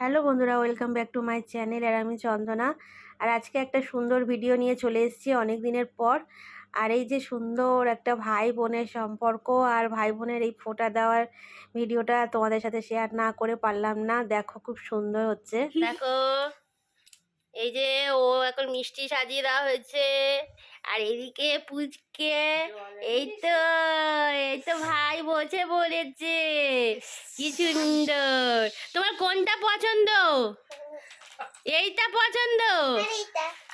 Hello বন্ধুরা, welcome back to my channel. আর আমি চন্দনা। আর আজকে একটা সুন্দর ভিডিও নিয়ে চলে এসেছি অনেক দিনের পর। আর এই যে সুন্দর একটা ভাই বোনের সম্পর্ক আর ভাই বোনের এই ফোঁটা দেওয়ার ভিডিওটা তোমাদের সাথে শেয়ার না করে পারলাম না। দেখো, খুব সুন্দর হচ্ছে। দেখো, এই যে ও এখন মিষ্টি সাজিয়ে দেওয়া হয়েছে। আর এদিকে পুচকে, এই তো এই তো ভাই বসে পড়েছে। কি সুন্দর! তোমার কোনটা পছন্দ? এইটা পছন্দ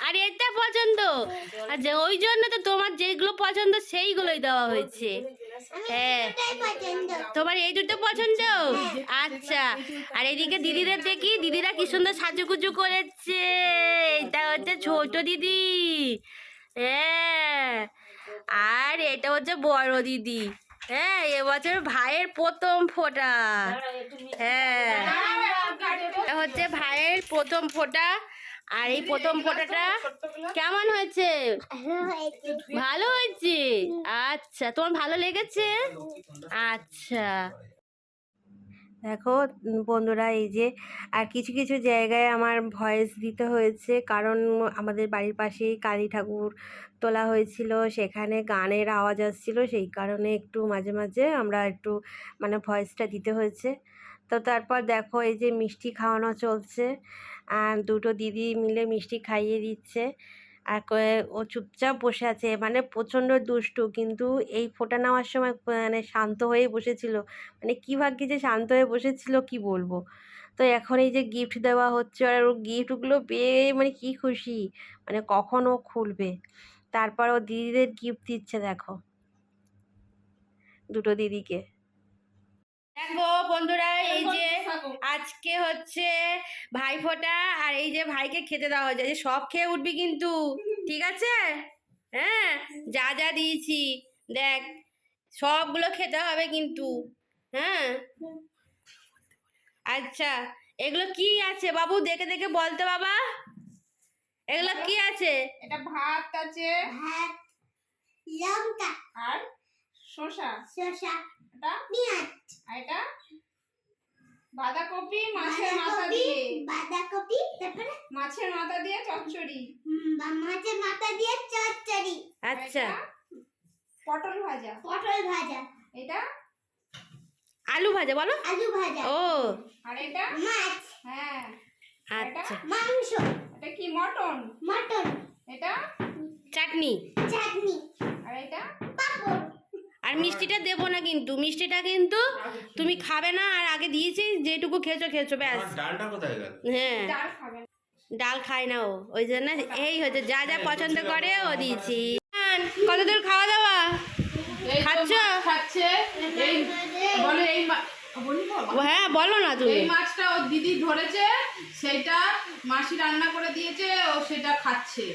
আর এটা পছন্দ? আর ওই জন্য তো তোমার যেগুলো পছন্দ সেইগুলোই দেওয়া হয়েছে। হ্যাঁ, তোমার এই দুটো পছন্দ? আচ্ছা। আর এদিকে দিদিদের দেখি, দিদিরা কি সুন্দর সাজুগুজু করেছে। এটা হচ্ছে ছোট দিদি। হ্যাঁ, আর এটা হচ্ছে বড় দিদি। হ্যাঁ, এবছর ভাইয়ের প্রথম ফোঁটা। হ্যাঁ, এটা হচ্ছে ভাইয়ের প্রথম ফোঁটা। আর এই প্রথম ফোঁটাটা কেমন হয়েছে? ভালো হয়েছে। আচ্ছা, তোমার ভালো লেগেছে? আচ্ছা। দেখো বন্ধুরা, এই যে আর কিছু কিছু জায়গায় আমার ভয়েস দিতে হয়েছে, কারণ আমাদের বাড়ির পাশেই কালী ঠাকুর তোলা হয়েছিল, সেখানে গানের আওয়াজ আসছিল, সেই কারণে একটু মাঝে মাঝে আমরা একটু মানে ভয়েসটা দিতে হয়েছে। তো তারপর দেখো, এই যে মিষ্টি খাওয়ানো চলছে, আর দুটো দিদি মিলে মিষ্টি খাইয়ে দিচ্ছে। আর ও চুপচাপ বসে আছে, মানে প্রচণ্ড দুষ্টু, কিন্তু এই ফোঁটা নেওয়ার সময় মানে শান্ত হয়ে বসেছিল। মানে কী ভাগ্যি যে শান্ত হয়ে বসেছিল, কি বলবো। তো এখন এই যে গিফট দেওয়া হচ্ছে, আর ও গিফটগুলো পেয়ে মানে কি খুশি, মানে কখন ও খুলবে। তারপর ও দিদিদের গিফট দিচ্ছে, দেখো দুটো দিদিকে। দেখো বন্ধুরা, এই যে আজকে হচ্ছে ভাইফোঁটা, আর এই যে ভাইকে খেতে দেওয়া হয়েছে। যে সব খেয়ে উঠবি কিন্তু, ঠিক আছে? হ্যাঁ, যা যা দিয়েছি দেখ, সবগুলো খেতে হবে কিন্তু। হ্যাঁ, আচ্ছা। এগুলো কি আছে বাবু, দেখে দেখে বলতো বাবা, এগুলো কি আছে? এটা ভাত আছে, ভাত, লঙ্কা আর শসা, এটা পেঁয়াজ, আর এটা বাঁধাকপি মাছের মাথা দিয়ে, তারপরে মাছের মাথা দিয়ে চচ্চড়ি, মাছের মাথা দিয়ে চচ্চড়ি। আচ্ছা। পটল ভাজা, এটা আলু ভাজা, বলো আলু ভাজা। ও, আর এটা মাছ। হ্যাঁ, আচ্ছা। মাংস। এটা কি? মটন। এটা চাটনি। আর এটা পাপড়। আর মিষ্টিটা দেবো না কিন্তু, মিষ্টিটা কিন্তু তুমি খাবে না। আর আগে দিয়েছি, যেটুকু খেয়েছো খেয়েছো, ব্যাস। ডালটা কোথায় গেল? হ্যাঁ, ডাল খাবে না। ডাল খায় না ও, ওই জন্য এই হচ্ছে যা যা পছন্দ করে ও দিয়েছি। কতদূর খাওয়া দাওয়া খাচ্ছ? খাচ্ছে। এই বলে এই হ্যাঁ, বলো না তুমি। এই মাছটা ও দিদি ধরেছে, সেটা মাসি রান্না করে দিয়েছে, ও সেটা খাচ্ছে।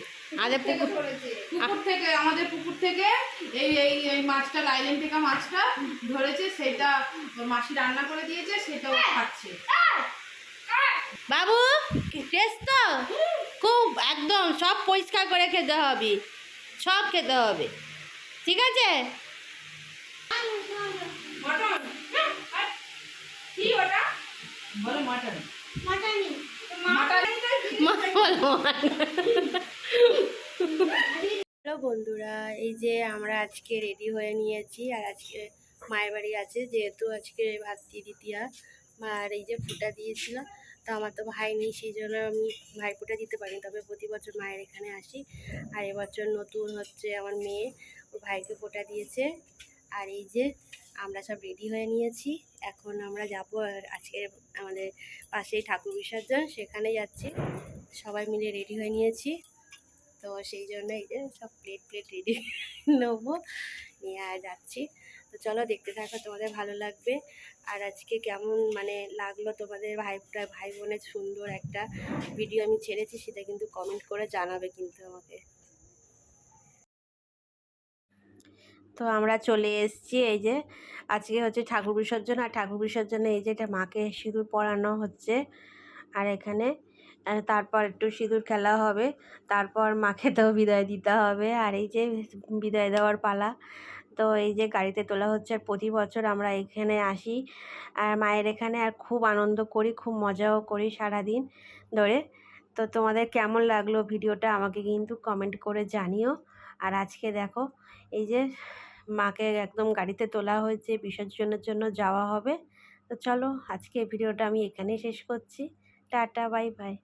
আরে পুকুর থেকে, আমাদের পুকুর থেকে এই এই এই মাছটা, আইল্যান্ড থেকে মাছটা ধরেছে, সেটা ওর মাসি রান্না করে দিয়েছে, সেটা ও খাচ্ছে। বাবু, টেস্ট তো খুব, একদম সব পরিষ্কার করে খেতে হবে, সব খেতে হবে, ঠিক আছে? মটন। কি ওটা? বলো মটন। মটনই। হ্যালো বন্ধুরা, এই যে আমরা আজকে রেডি হয়ে নিয়েছি। আর আজকে মায়ের বাড়ি আছে, যেহেতু আজকে ভাতৃদ্বিতীয়া, আর এই যে ফোঁটা দিয়েছিল। তো আমার তো ভাই নেই, সেই জন্য আমি ভাই ফোঁটা দিতে পারিনি, তবে প্রতি বছর মায়ের এখানে আসি। আর এবছর নতুন হচ্ছে আমার মেয়ে, ওর ভাইকে ফোঁটা দিয়েছে। আর এই যে আমরা সব রেডি হয়ে নিয়েছি, এখন আমরা যাব। আর আজকে আমাদের পাশেই ঠাকুর বিসর্জন, সেখানে যাচ্ছি। সবাই মিলে রেডি হয়ে নিয়েছি, তো সেই জন্য এই যে সব প্লেট রেডি নেবো, নিয়ে আর যাচ্ছি। তো চলো দেখতে থাকো, তোমাদের ভালো লাগবে। আর আজকে কেমন মানে লাগলো তোমাদের ভাই বোনের সুন্দর একটা ভিডিও আমি ছেড়েছি, সেটা কিন্তু কমেন্ট করে জানাবে কিন্তু আমাকে। তো আমরা চলে এসেছি, এই যে আজকে হচ্ছে ঠাকুর বিসর্জন। আর ঠাকুর বিসর্জনে এই যে এটা মাকে সিঁদুর পরানো হচ্ছে। আর এখানে তারপর একটু সিঁদুর খেলা হবে, তারপর মাকে তো বিদায় দিতে হবে। আর এই যে বিদায় দেওয়ার পালা। তো এই যে গাড়িতে তোলা হচ্ছে, আর প্রতি বছর আমরা এখানে আসি আর মায়ের এখানে আর খুব আনন্দ করি, খুব মজাও করি সারাদিন ধরে। তো তোমাদের কেমন লাগলো ভিডিওটা আমাকে কিন্তু কমেন্ট করে জানিও। আর আজকে দেখো এই যে মাকে একদম গাড়িতে তোলা হয়েছে, বিসর্জনের জন্য যাওয়া হবে। তো চলো আজকে ভিডিওটা আমি এখানেই শেষ করছি। Tata, bye bye.